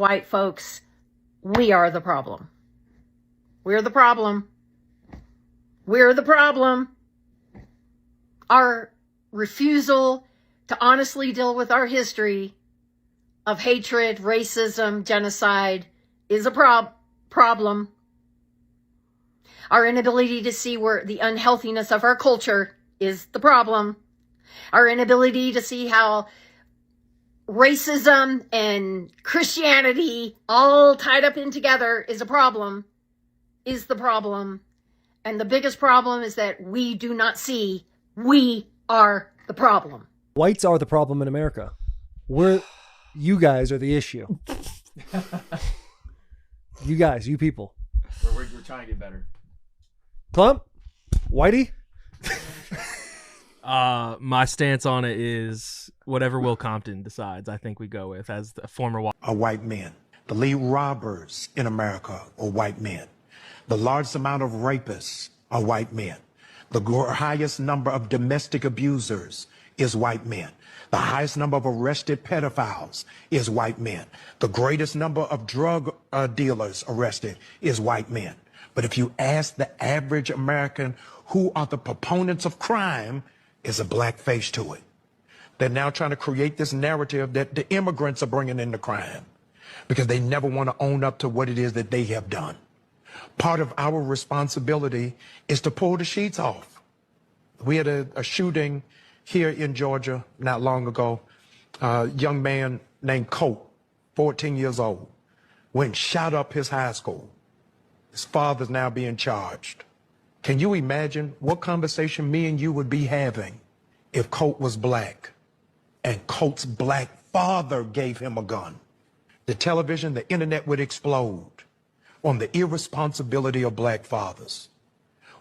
white folks, we are the problem. We're the problem. We're the problem. Our refusal to honestly deal with our history of hatred, racism, genocide is a problem. Our inability to see where the unhealthiness of our culture is the problem. Our inability to see how racism and Christianity all tied up in together is the problem. And the biggest problem is that we do not see we are the problem. Whites are the problem in America. You guys are the issue. You guys, you people. We're trying to get better. Clump? Whitey? My stance on it is whatever Will Compton decides, I think we go with as the former white. Are white men. The lead robbers in America are white men. The largest amount of rapists are white men. The highest number of domestic abusers is white men. The highest number of arrested pedophiles is white men. The greatest number of drug dealers arrested is white men. But if you ask the average American who are the proponents of crime, is a black face to it. They're now trying to create this narrative that the immigrants are bringing in the crime because they never want to own up to what it is that they have done. Part of our responsibility is to pull the sheets off. We had a shooting here in Georgia not long ago. A young man named Colt, 14 years old, went and shot up his high school. His father's now being charged. Can you imagine what conversation me and you would be having if Colt was black and Colt's black father gave him a gun? The television, the internet would explode on the irresponsibility of black fathers,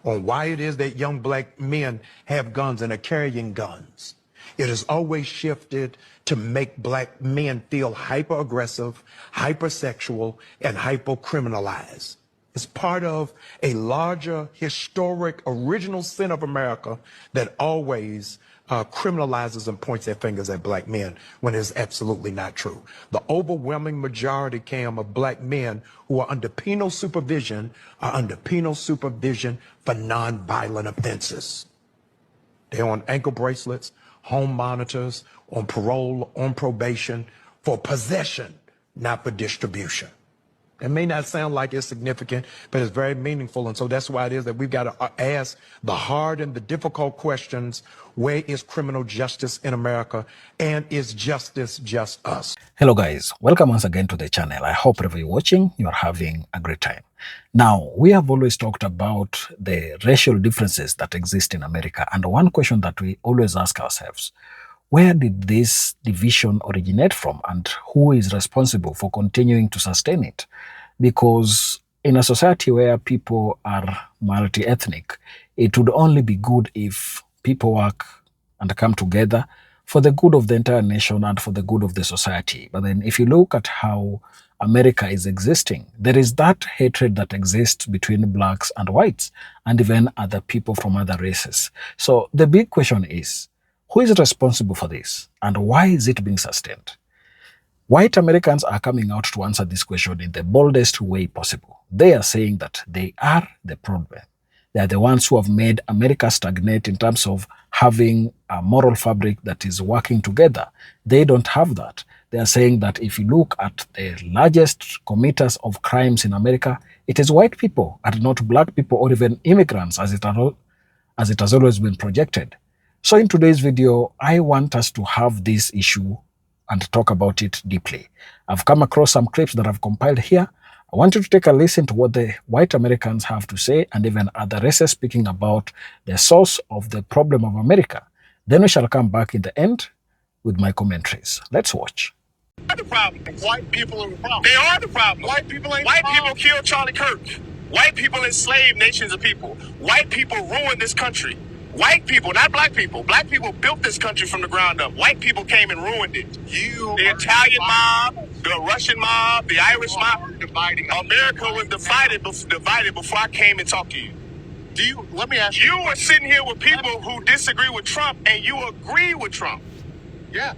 on why it is that young black men have guns and are carrying guns. It has always shifted to make black men feel hyper-aggressive, hypersexual, and hyper-criminalized. It's part of a larger, historic, original sin of America that always criminalizes and points their fingers at black men when it's absolutely not true. The overwhelming majority, Cam, of black men who are under penal supervision are under penal supervision for nonviolent offenses. They're on ankle bracelets, home monitors, on parole, on probation, for possession, not for distribution. It may not sound like it's significant, but it's very meaningful. And so that's why it is that we've got to ask the hard and the difficult questions. Where is criminal justice in America? And is justice just us? Hello guys, welcome once again to the channel. I hope wherever you're watching, you're having a great time. Now, we have always talked about the racial differences that exist in America. And one question that we always ask ourselves, where did this division originate from and who is responsible for continuing to sustain it? Because in a society where people are multi-ethnic, it would only be good if people work and come together for the good of the entire nation and for the good of the society. But then if you look at how America is existing, there is that hatred that exists between blacks and whites and even other people from other races. So the big question is, who is responsible for this and why is it being sustained? White Americans are coming out to answer this question in the boldest way possible. They are saying that they are the problem. They are the ones who have made America stagnate in terms of having a moral fabric that is working together. They don't have that. They are saying that if you look at the largest committers of crimes in America, it is white people and not black people or even immigrants as it has always been projected. So in today's video, I want us to have this issue and talk about it deeply. I've come across some clips that I've compiled here. I want you to take a listen to what the white Americans have to say and even other races speaking about the source of the problem of America. Then we shall come back in the end with my commentaries. Let's watch. The problem. White people are the problem. They are the problem. White people ain't White people killed Charlie Kirk. White people enslaved nations of people. White people ruined this country. White people, not black people. Black people built this country from the ground up. White people came and ruined it. The Italian mob, the Russian mob, the Irish mob. America was divided before I came and talked to you. Let me ask you. You were sitting here with people who disagree with Trump and you agree with Trump. Yeah.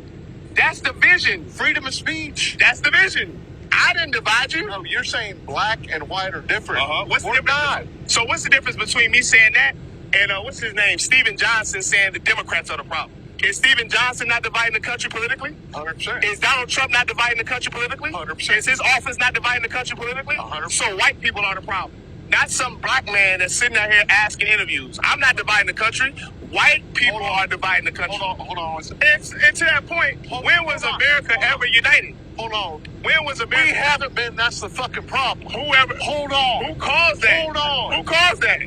That's the vision. Freedom of speech. That's the vision. I didn't divide you. No, you're saying black and white are different. What's the difference? So what's the difference between me saying that and what's his name, Stephen Johnson, saying the Democrats are the problem? Is Stephen Johnson not dividing the country politically? 100%. Is Donald Trump not dividing the country politically? 100%. Is his office not dividing the country politically? 100%. So white people are the problem. Not some black man that's sitting out here asking interviews. I'm not dividing the country. White people are dividing the country. Hold on. It's to that point. When was America ever united? Hold on. When was America? We haven't been. That's the fucking problem. Whoever. Hold on. Who caused that? Hold on. Who caused that?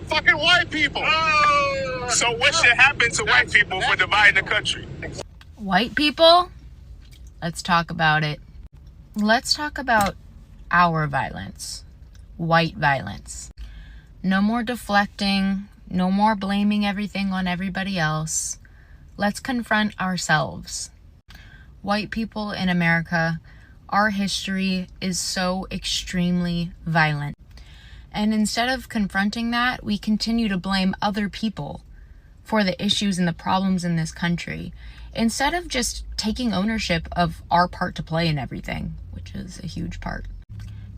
Fucking white people. So what should happen to white people for dividing the country? White people? Let's talk about it. Let's talk about our violence. White violence. No more deflecting. No more blaming everything on everybody else. Let's confront ourselves. White people in America, our history is so extremely violent. And instead of confronting that, we continue to blame other people for the issues and the problems in this country, instead of just taking ownership of our part to play in everything, which is a huge part.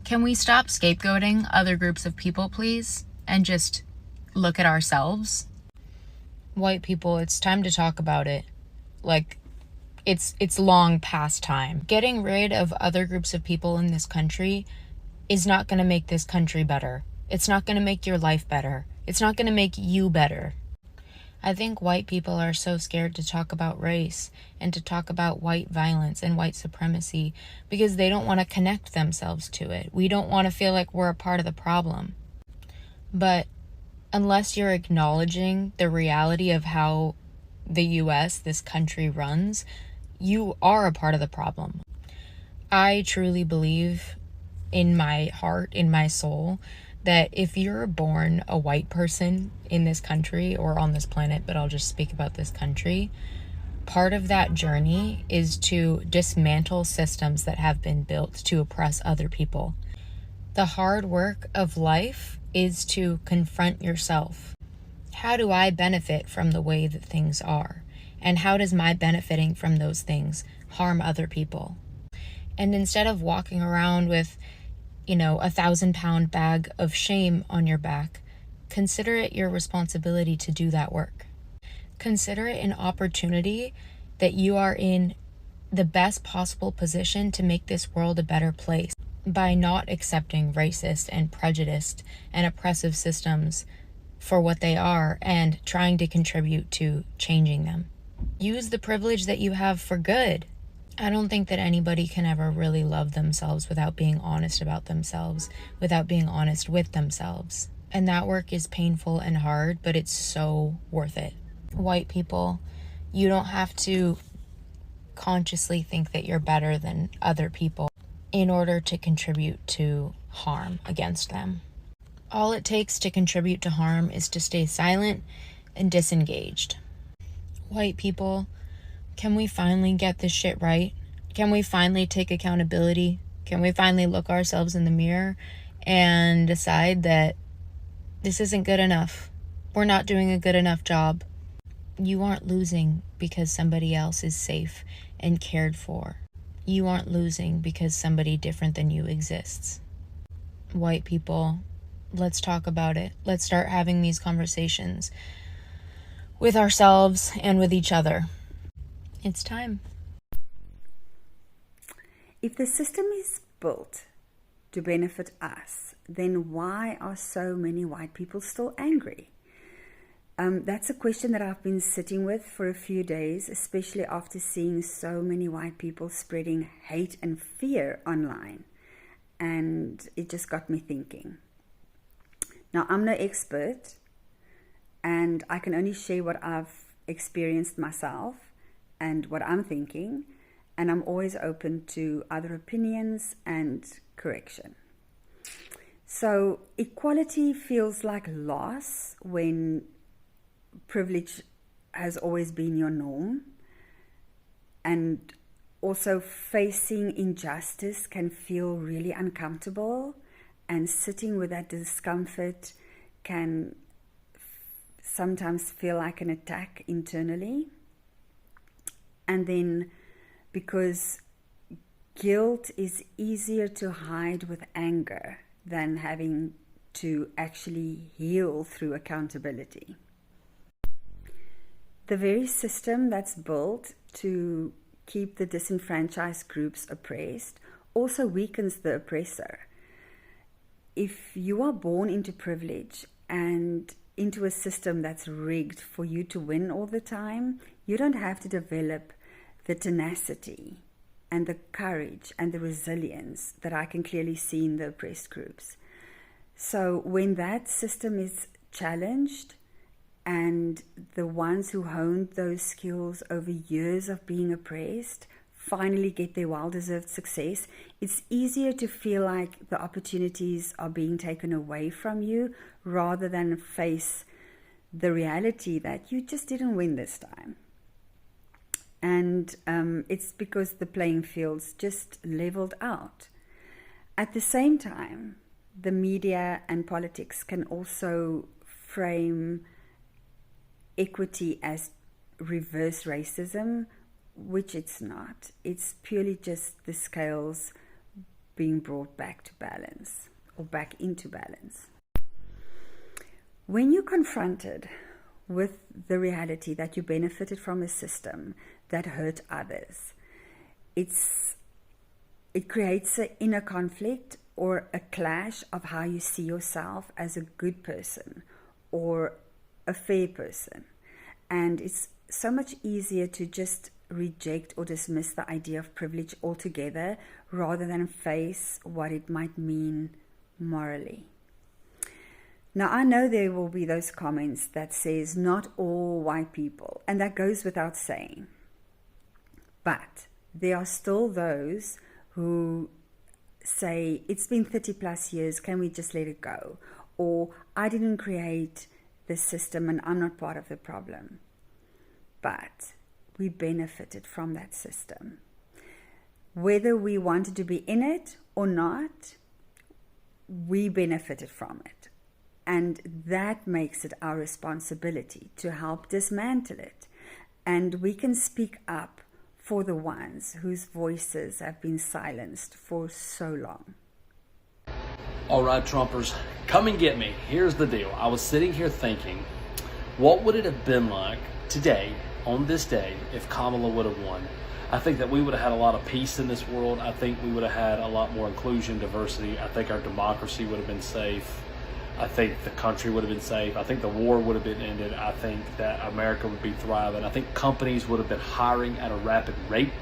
Can we stop scapegoating other groups of people, please, and just look at ourselves? White people, it's time to talk about it. Like, it's long past time. Getting rid of other groups of people in this country is not going to make this country better. It's not going to make your life better. It's not going to make you better. I think white people are so scared to talk about race and to talk about white violence and white supremacy because they don't want to connect themselves to it. We don't want to feel like we're a part of the problem. But unless you're acknowledging the reality of how the US, this country, runs, you are a part of the problem. I truly believe in my heart, in my soul, that if you're born a white person in this country or on this planet, but I'll just speak about this country, part of that journey is to dismantle systems that have been built to oppress other people. The hard work of life is to confront yourself. How do I benefit from the way that things are? And how does my benefiting from those things harm other people? And instead of walking around with, 1,000-pound bag of shame on your back, consider it your responsibility to do that work. Consider it an opportunity that you are in the best possible position to make this world a better place by not accepting racist and prejudiced and oppressive systems for what they are and trying to contribute to changing them. Use the privilege that you have for good. I don't think that anybody can ever really love themselves without being honest about themselves, without being honest with themselves. And that work is painful and hard, but it's so worth it. White people, you don't have to consciously think that you're better than other people in order to contribute to harm against them. All it takes to contribute to harm is to stay silent and disengaged. White people, can we finally get this shit right? Can we finally take accountability? Can we finally look ourselves in the mirror and decide that this isn't good enough? We're not doing a good enough job. You aren't losing because somebody else is safe and cared for. You aren't losing because somebody different than you exists. White people, let's talk about it. Let's start having these conversations with ourselves and with each other. It's time. If the system is built to benefit us, then why are so many white people still angry? That's a question that I've been sitting with for a few days, especially after seeing so many white people spreading hate and fear online. And it just got me thinking. Now, I'm no expert, and I can only share what I've experienced myself and what I'm thinking, and I'm always open to other opinions and correction. So equality feels like loss when privilege has always been your norm, and also facing injustice can feel really uncomfortable, and sitting with that discomfort can sometimes feel like an attack internally. And then because guilt is easier to hide with anger than having to actually heal through accountability. The very system that's built to keep the disenfranchised groups oppressed also weakens the oppressor. If you are born into privilege and into a system that's rigged for you to win all the time, you don't have to develop the tenacity and the courage and the resilience that I can clearly see in the oppressed groups. So when that system is challenged, and the ones who honed those skills over years of being oppressed finally get their well-deserved success, it's easier to feel like the opportunities are being taken away from you rather than face the reality that you just didn't win this time. And it's because the playing field's just leveled out. At the same time, the media and politics can also frame equity as reverse racism, which it's not. It's purely just the scales being brought back to balance or back into balance. When you're confronted with the reality that you benefited from a system that hurt others, it creates an inner conflict or a clash of how you see yourself as a good person or a fair person. And it's so much easier to just reject or dismiss the idea of privilege altogether rather than face what it might mean morally. Now, I know there will be those comments that says not all white people, and that goes without saying. But there are still those who say, it's been 30 plus years, can we just let it go? Or, I didn't create the system and I'm not part of the problem. But we benefited from that system. Whether we wanted to be in it or not, we benefited from it. And that makes it our responsibility to help dismantle it. And we can speak up for the ones whose voices have been silenced for so long. All right, Trumpers, come and get me. Here's the deal. I was sitting here thinking, what would it have been like today, on this day, if Kamala would have won? I think that we would have had a lot of peace in this world. I think we would have had a lot more inclusion, diversity. I think our democracy would have been safe. I think the country would have been safe. I think the war would have been ended. I think that America would be thriving. I think companies would have been hiring at a rapid rate.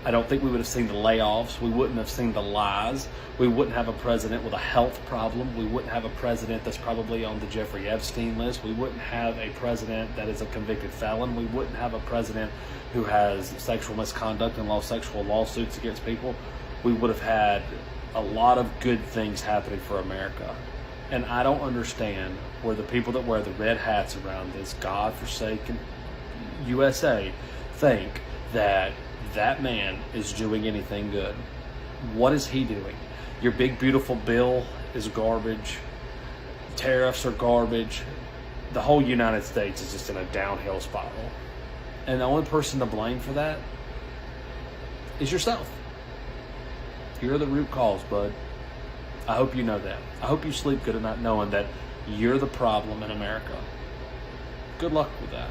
I don't think we would have seen the layoffs. We wouldn't have seen the lies. We wouldn't have a president with a health problem. We wouldn't have a president that's probably on the Jeffrey Epstein list. We wouldn't have a president that is a convicted felon. We wouldn't have a president who has sexual misconduct and sexual lawsuits against people. We would have had a lot of good things happening for America. And I don't understand where the people that wear the red hats around this godforsaken USA think that that man is doing anything good. What is he doing? Your big beautiful bill is garbage. Tariffs are garbage. The whole United States is just in a downhill spiral. And the only person to blame for that is yourself. You're the root cause, bud. I hope you know that. I hope you sleep good at night knowing that you're the problem in America. Good luck with that.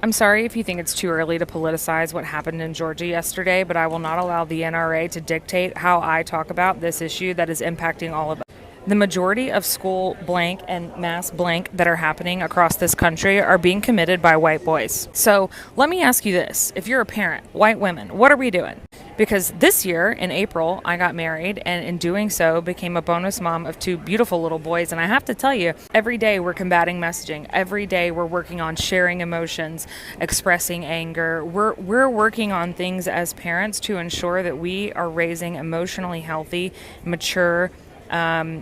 I'm sorry if you think it's too early to politicize what happened in Georgia yesterday, but I will not allow the NRA to dictate how I talk about this issue that is impacting all of us. The majority of school blank and mass blank that are happening across this country are being committed by white boys. So let me ask you this. If you're a parent, white women, what are we doing? Because this year, in April, I got married, and in doing so, became a bonus mom of 2 beautiful little boys. And I have to tell you, every day we're combating messaging. Every day we're working on sharing emotions, expressing anger. We're working on things as parents to ensure that we are raising emotionally healthy, mature,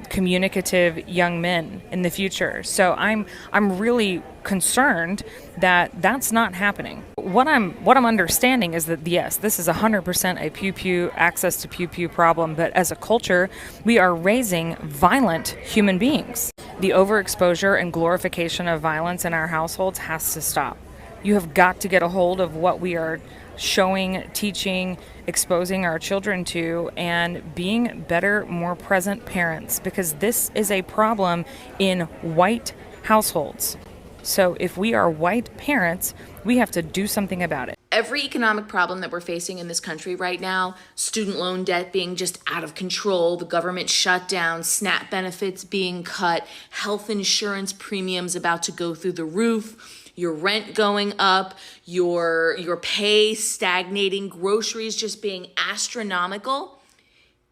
communicative young men in the future. So I'm really concerned that that's not happening. What I'm understanding is that yes, this is 100% a pew-pew access to pew-pew problem, but as a culture, we are raising violent human beings. The overexposure and glorification of violence in our households has to stop. You have got to get a hold of what we are showing, teaching, exposing our children to, and being better, more present parents, because this is a problem in white households. So if we are white parents, we have to do something about it. Every economic problem that we're facing in this country right now, student loan debt being just out of control, the government shutdown, SNAP benefits being cut, health insurance premiums about to go through the roof, your rent going up, your pay stagnating, groceries just being astronomical,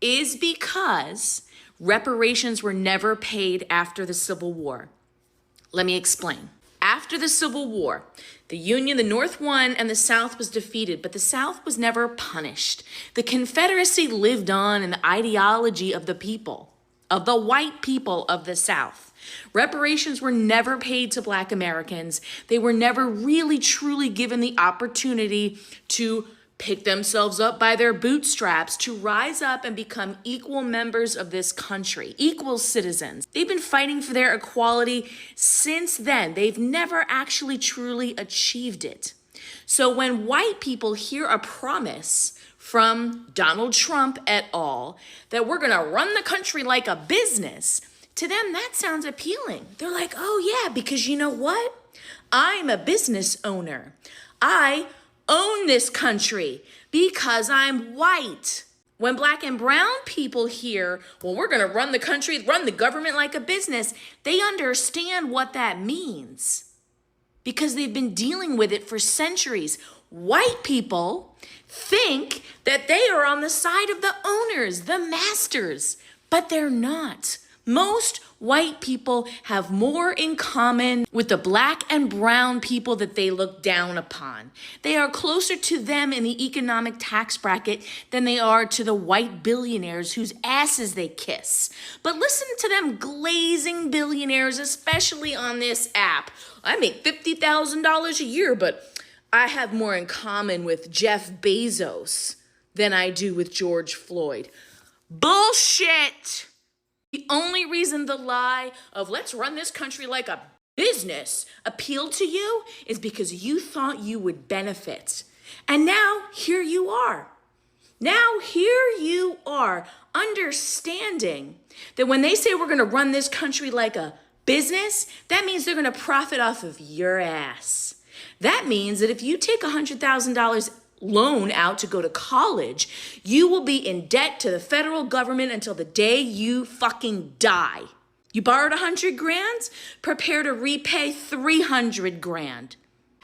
is because reparations were never paid after the Civil War. Let me explain. After the Civil War, the Union, the North won and the South was defeated, but the South was never punished. The Confederacy lived on in the ideology of the people, of the white people of the South. Reparations were never paid to Black Americans. They were never really, truly given the opportunity to pick themselves up by their bootstraps, to rise up and become equal members of this country, equal citizens. They've been fighting for their equality since then. They've never actually truly achieved it. So when white people hear a promise from Donald Trump et al. That we're gonna run the country like a business, to them that sounds appealing. They're like, oh yeah, because you know what? I'm a business owner. I own this country because I'm white. When Black and brown people hear, well, we're going to run the country, run the government like a business, they understand what that means because they've been dealing with it for centuries. White people think that they are on the side of the owners, the masters, but they're not. Most white people have more in common with the Black and brown people that they look down upon. They are closer to them in the economic tax bracket than they are to the white billionaires whose asses they kiss. But listen to them glazing billionaires, especially on this app. I make $50,000 a year, but I have more in common with Jeff Bezos than I do with George Floyd. Bullshit! The only reason the lie of let's run this country like a business appealed to you is because you thought you would benefit. And now here you are. Now here you are understanding that when they say we're going to run this country like a business, that means they're going to profit off of your ass. That means that if you take $100,000 loan out to go to college, you will be in debt to the federal government until the day you fucking die. You borrowed 100 grand, prepare to repay 300 grand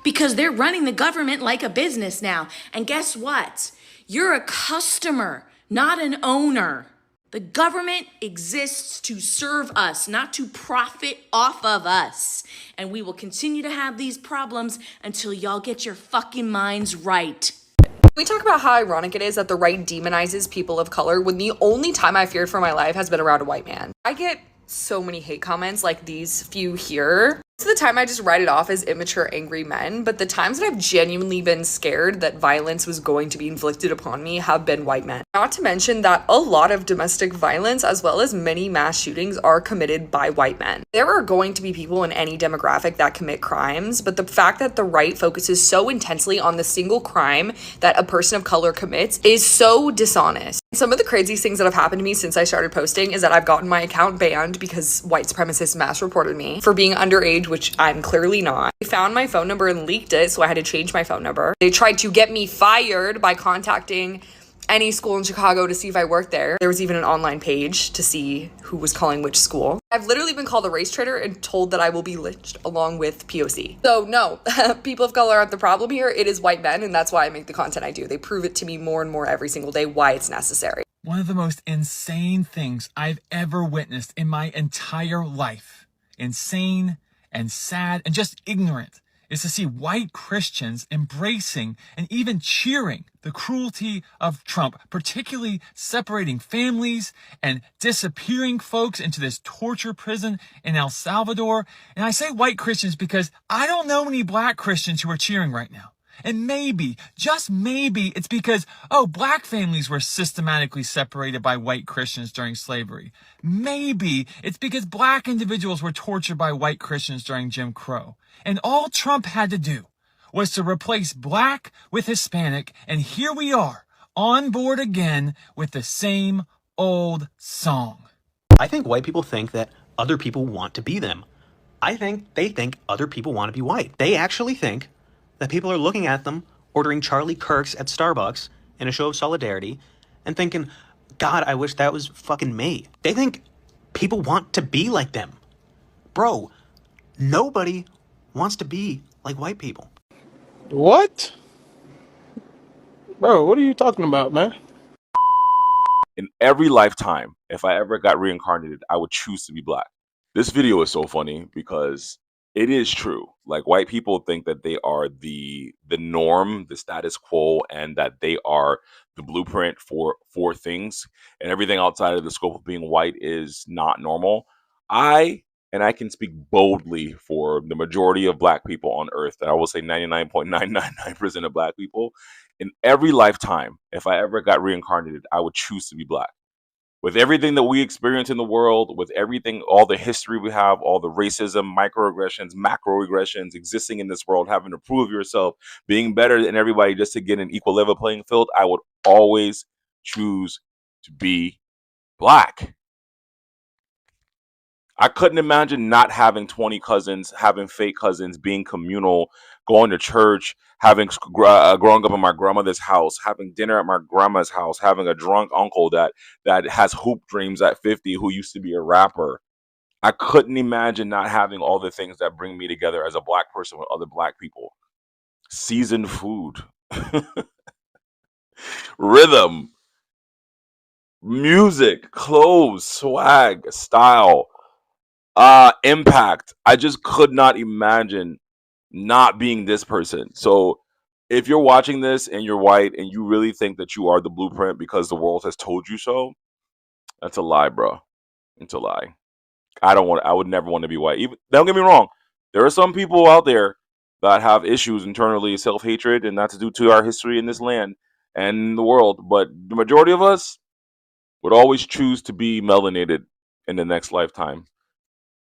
because they're running the government like a business now. And guess what? You're a customer, not an owner. The government exists to serve us, not to profit off of us. And we will continue to have these problems until y'all get your fucking minds right. We talk about how ironic it is that the right demonizes people of color when the only time I feared for my life has been around a white man. I get so many hate comments like these few here. Most of the time I just write it off as immature, angry men, but the times that I've genuinely been scared that violence was going to be inflicted upon me have been white men. Not to mention that a lot of domestic violence as well as many mass shootings are committed by white men. There are going to be people in any demographic that commit crimes, but the fact that the right focuses so intensely on the single crime that a person of color commits is so dishonest. Some of the craziest things that have happened to me since I started posting is that I've gotten my account banned because white supremacists mass reported me for being underage, which I'm clearly not. They found my phone number and leaked it, so I had to change my phone number. They tried to get me fired by contacting any school in Chicago to see if I worked there. There was even an online page to see who was calling which school. I've literally been called a race traitor and told that I will be lynched along with POC. So no, people of color aren't the problem here. It is white men, and that's why I make the content I do. They prove it to me more and more every single day why it's necessary. One of the most insane things I've ever witnessed in my entire life, insane and sad and just ignorant, is to see white Christians embracing and even cheering the cruelty of Trump, particularly separating families and disappearing folks into this torture prison in El Salvador. And I say white Christians because I don't know any black Christians who are cheering right now. And maybe, just maybe, it's because, black families were systematically separated by white Christians during slavery. Maybe it's because black individuals were tortured by white Christians during Jim Crow. And all Trump had to do was to replace black with Hispanic, and here we are, on board again with the same old song. I think white people think that other people want to be them. I think they think other people want to be white. They actually think that people are looking at them ordering Charlie Kirk's at Starbucks in a show of solidarity and thinking, God, I wish that was fucking me. They think people want to be like them. Bro, nobody wants to be like white people. What? Bro, what are you talking about, man? In every lifetime, if I ever got reincarnated, I would choose to be black. This video is so funny because it is true. Like, white people think that they are the norm, the status quo, and that they are the blueprint for things, and everything outside of the scope of being white is not normal. I can speak boldly for the majority of black people on earth, and I will say 99.999% of black people. In every lifetime, if I ever got reincarnated, I would choose to be black. With everything that we experience in the world, with everything, all the history we have, all the racism, microaggressions, macroaggressions existing in this world, having to prove yourself, being better than everybody just to get an equal level playing field, I would always choose to be black. I couldn't imagine not having 20 cousins, having fake cousins, being communal, going to church, having growing up in my grandmother's house, having dinner at my grandma's house, having a drunk uncle that has hoop dreams at 50 who used to be a rapper. I couldn't imagine not having all the things that bring me together as a black person with other black people. Seasoned food, rhythm, music, clothes, swag, style. Impact. I just could not imagine not being this person. So if you're watching this and you're white and you really think that you are the blueprint because the world has told you so, that's a lie, bro. It's a lie. I would never want to be white. Even, don't get me wrong. There are some people out there that have issues internally, self-hatred, and that's due to our history in this land and the world. But the majority of us would always choose to be melanated in the next lifetime.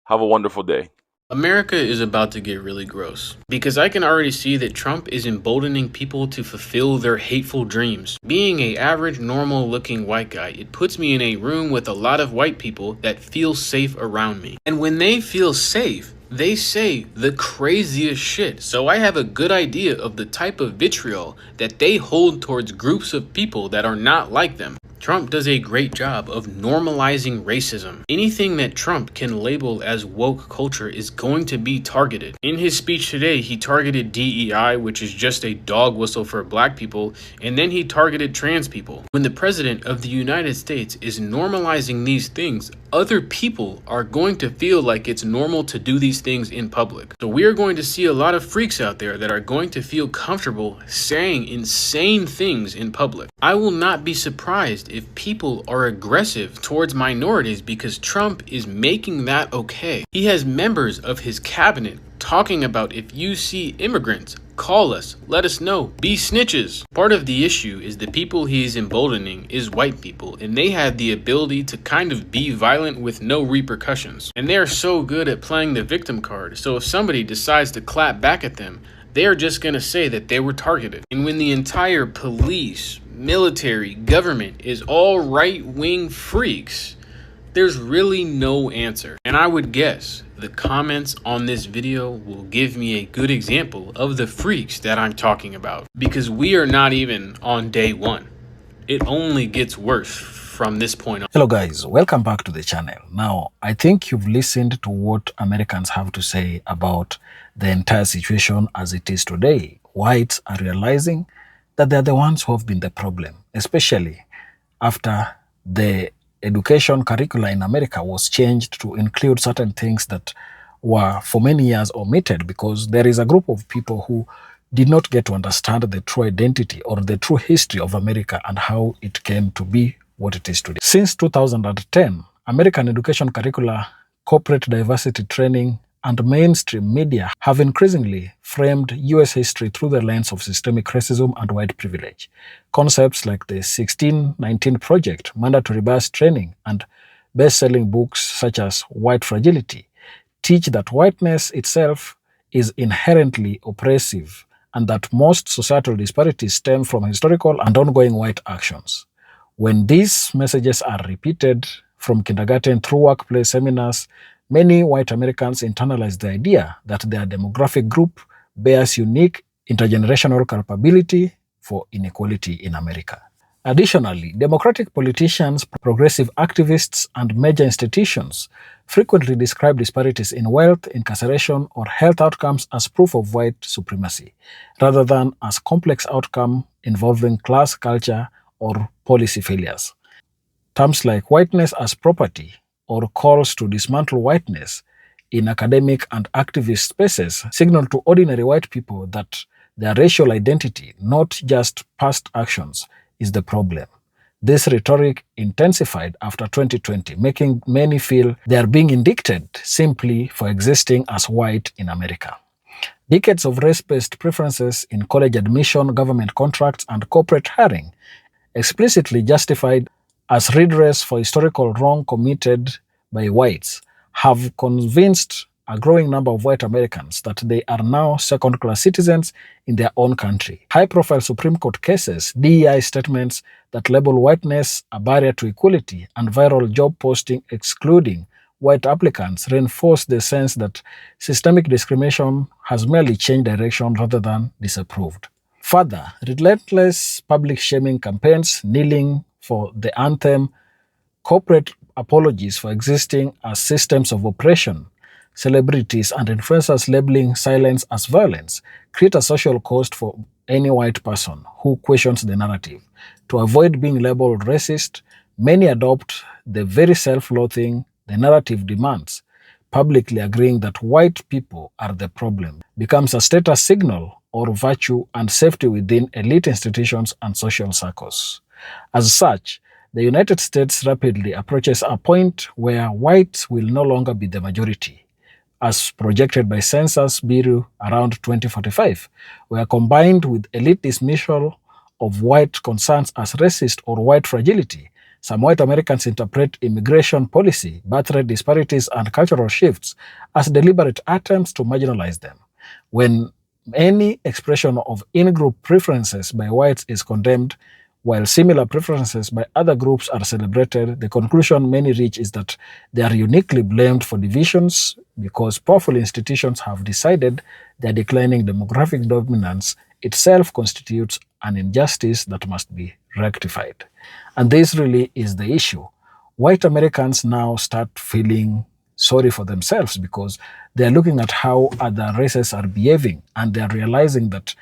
Have a wonderful day. America is about to get really gross because I can already see that Trump is emboldening people to fulfill their hateful dreams. Being an average, normal looking white guy, it puts me in a room with a lot of white people that feel safe around me. And when they feel safe, they say the craziest shit. So I have a good idea of the type of vitriol that they hold towards groups of people that are not like them. Trump does a great job of normalizing racism. Anything that Trump can label as woke culture is going to be targeted. In his speech today, he targeted DEI, which is just a dog whistle for black people, and then he targeted trans people. When the president of the United States is normalizing these things, other people are going to feel like it's normal to do these things in public. So we are going to see a lot of freaks out there that are going to feel comfortable saying insane things in public. I will not be surprised if people are aggressive towards minorities because Trump is making that okay. He has members of his cabinet talking about, if you see immigrants, call us, let us know, be snitches. Part of the issue is the people he's emboldening is white people, and they have the ability to kind of be violent with no repercussions. And they are so good at playing the victim card, so if somebody decides to clap back at them, they're just gonna say that they were targeted. And when the entire police, military, government is all right-wing freaks, there's really no answer. And I would guess the comments on this video will give me a good example of the freaks that I'm talking about, because we are not even on day one. It only gets worse from this point on. Hello guys, welcome back to the channel. Now, I think you've listened to what Americans have to say about the entire situation as it is today. Whites are realizing that they're the ones who have been the problem, especially after the education curricula in America was changed to include certain things that were for many years omitted, because there is a group of people who did not get to understand the true identity or the true history of America and how it came to be what it is today. Since 2010, American education curricula, corporate diversity training, and mainstream media have increasingly framed U.S. history through the lens of systemic racism and white privilege. Concepts like the 1619 Project, mandatory bias training, and best-selling books such as White Fragility teach that whiteness itself is inherently oppressive and that most societal disparities stem from historical and ongoing white actions. When these messages are repeated from kindergarten through workplace seminars, many white Americans internalize the idea that their demographic group bears unique intergenerational culpability for inequality in America. Additionally, Democratic politicians, progressive activists, and major institutions frequently describe disparities in wealth, incarceration, or health outcomes as proof of white supremacy, rather than as complex outcome involving class, culture, or policy failures. Terms like whiteness as property or calls to dismantle whiteness in academic and activist spaces signal to ordinary white people that their racial identity, not just past actions, is the problem. This rhetoric intensified after 2020, making many feel they are being indicted simply for existing as white in America. Decades of race-based preferences in college admission, government contracts, and corporate hiring explicitly justified as redress for historical wrong committed by whites have convinced a growing number of white Americans that they are now second-class citizens in their own country. High-profile Supreme Court cases, DEI statements that label whiteness a barrier to equality, and viral job posting excluding white applicants reinforce the sense that systemic discrimination has merely changed direction rather than disapproved. Further, relentless public shaming campaigns, kneeling for the anthem, corporate apologies for existing as systems of oppression, celebrities and influencers labeling silence as violence create a social cost for any white person who questions the narrative. To avoid being labeled racist, many adopt the very self-loathing the narrative demands. Publicly agreeing that white people are the problem becomes a status signal or virtue and safety within elite institutions and social circles. As such, the United States rapidly approaches a point where whites will no longer be the majority, as projected by Census Bureau around 2045, where combined with elite dismissal of white concerns as racist or white fragility, some white Americans interpret immigration policy, birth rate disparities, and cultural shifts as deliberate attempts to marginalize them. When any expression of in-group preferences by whites is condemned, while similar preferences by other groups are celebrated, the conclusion many reach is that they are uniquely blamed for divisions because powerful institutions have decided their declining demographic dominance itself constitutes an injustice that must be rectified. And this really is the issue. White Americans now start feeling sorry for themselves because they're looking at how other races are behaving and they're realizing that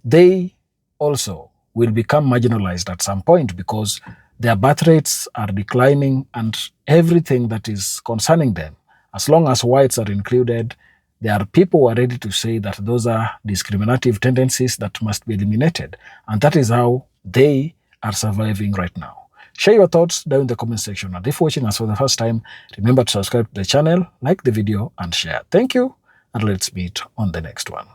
they also will become marginalized at some point because their birth rates are declining and everything that is concerning them, as long as whites are included, there are people who are ready to say that those are discriminative tendencies that must be eliminated. And that is how they are surviving right now. Share your thoughts down in the comment section. And if watching us for the first time, remember to subscribe to the channel, like the video, and share. Thank you, and let's meet on the next one.